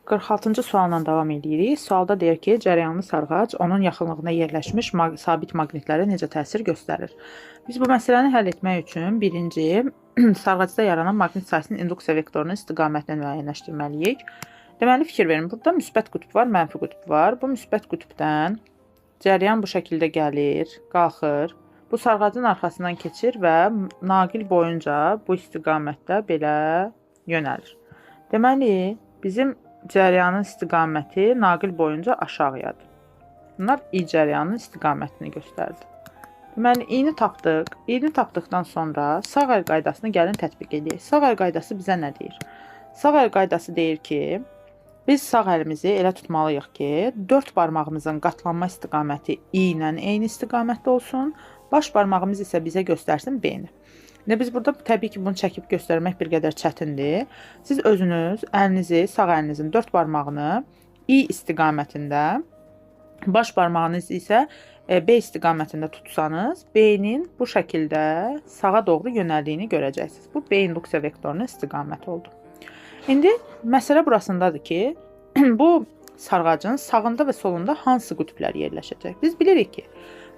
46-cı sualla davam edirik. Sualda deyir ki, cərəyanlı sarğac onun yaxınlığına yerləşmiş sabit maqnitlərə necə təsir göstərir? Biz bu məsələni həll etmək üçün birinci sarğacda yaranan maqnit sahəsinin induksiya vektorunun istiqamətini müəyyənləşdirməliyik. Deməli, fikir verin. Burada müsbət qütb var, mənfi qütb var. Bu müsbət qütbdən cərəyan bu şəkildə gəlir, qalxır. Bu sarğacın arxasından keçir və naqil boyunca bu istiqamətdə belə yönəlir. Deməli, bizim cərəyanın istiqaməti naqil boyunca aşağıyadır. Bunlar i cərəyanın istiqamətini göstərdi. Deməli, i'ni tapdıq. i'ni tapdıqdan sonra sağ əl qaydasını gəlin tətbiq edək. Sağ əl qaydası bizə nə deyir? Sağ əl qaydası deyir ki, biz sağ əlimizi elə tutmalıyıq ki, 4 barmağımızın qatlanma istiqaməti i ilə eyni istiqamətdə olsun, baş barmağımız isə bizə göstərsin b-ni. Biz burada təbii ki, bunu çəkib göstərmək bir qədər çətindir. Siz özünüz əlinizi, sağ əlinizin 4 barmağını i istiqamətində, baş barmağınız isə b istiqamətində tutsanız, b-nin bu şəkildə sağa doğru yönəldiyini görəcəksiniz. Bu b induksiya vektorunun istiqaməti oldu. İndi məsələ burasındadır ki, bu sarğacın sağında və solunda hansı qütblər yerləşəcək? Biz bilirik ki,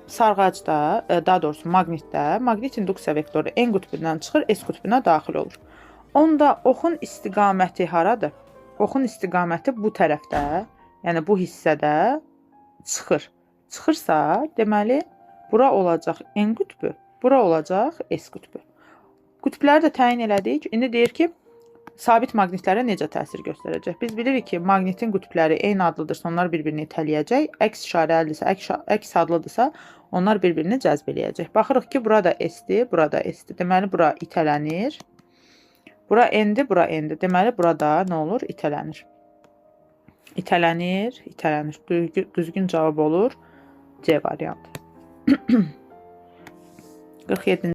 sarğacda, daha doğrusu maqnitdə, maqnit induksiya vektoru N qütbündən çıxır, S qütbünə daxil olur. Onda oxun istiqaməti haradır? Oxun istiqaməti bu tərəfdə, yəni bu hissədə çıxır. Çıxırsa, deməli, bura olacaq N qütbü, bura olacaq S qütbü. Qütbləri də təyin elədik. İndi deyir ki, sabit maqnitlərə necə təsir göstərəcək? Biz bilirik ki, maqnitin qütbləri eyni adlıdırsa, onlar bir-birini itələyəcək. Əks işarəlidirsə, əks adlıdırsa, onlar bir-birini cəzb eləyəcək. Baxırıq ki, burada S-dir, burada S-dir. Deməli, bura itələnir. Bura N-dir, bura N-dir. Deməli, burada nə olur? İtələnir. İtələnir, itələnir. Düzgün cavab olur C variantı. 47.